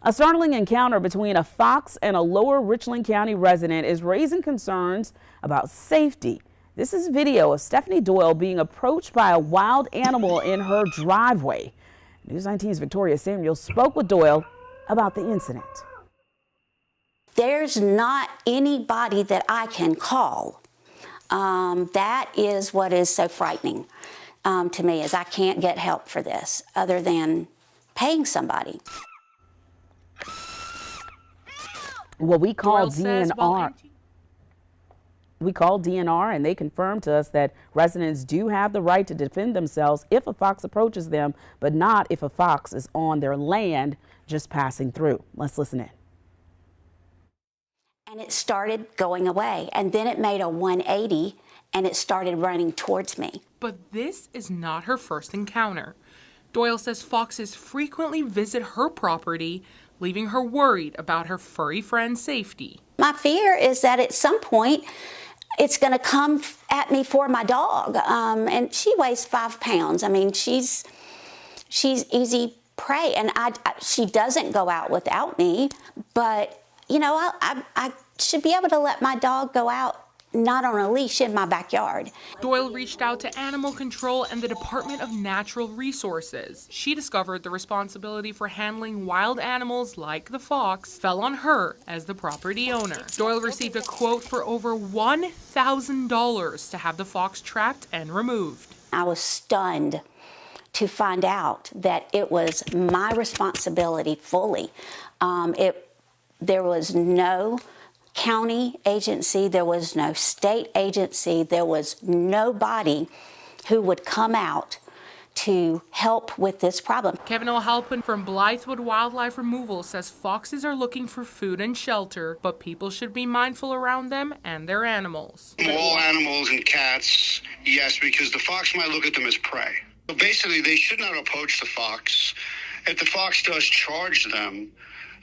A startling encounter between a fox and a Lower Richland County resident is raising concerns about safety. This is video of Stephanie Doyle being approached by a wild animal in her driveway. News 19's Victoria Samuel spoke with Doyle about the incident. There's not anybody that I can call. That is what is so frightening to me, is I can't get help for this other than paying somebody. Well, we called DNR. We called DNR and they confirmed to us that residents do have the right to defend themselves if a fox approaches them, but not if a fox is on their land just passing through. Let's listen in. And it started going away, and then it made a 180 and it started running towards me. But this is not her first encounter. Doyle says foxes frequently visit her property, leaving her worried about her furry friend's safety. My fear is that at some point it's going to come at me for my dog, and she weighs 5 pounds. I mean, she's easy prey, and she doesn't go out without me. But you know, I should be able to let my dog go out, not on a leash, in my backyard. Doyle reached out to Animal Control and the Department of Natural Resources. She discovered the responsibility for handling wild animals like the fox fell on her as the property owner. Doyle received a quote for over $1,000 to have the fox trapped and removed. I was stunned to find out that it was my responsibility fully. There was no county agency, there was no state agency, there was nobody who would come out to help with this problem. Kevin O'Halpin from Blythewood Wildlife Removal says foxes are looking for food and shelter, but people should be mindful around them and their animals. All animals and cats, yes, because the fox might look at them as prey. So basically, they should not approach the fox. If the fox does charge them,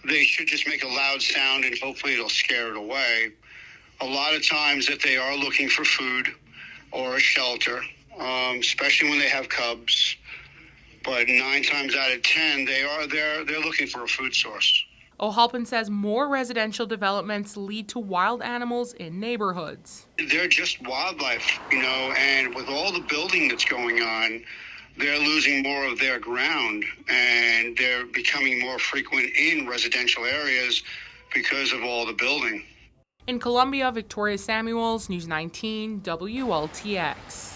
they should just make a loud sound and hopefully it'll scare it away. A lot of times if they are looking for food or a shelter, especially when they have cubs, but 9 times out of 10, they're looking for a food source. O'Halpin says more residential developments lead to wild animals in neighborhoods. They're just wildlife, you know, and with all the building that's going on, they're losing more of their ground, and they're becoming more frequent in residential areas because of all the building. In Columbia, Victoria Samuels, News 19, WLTX.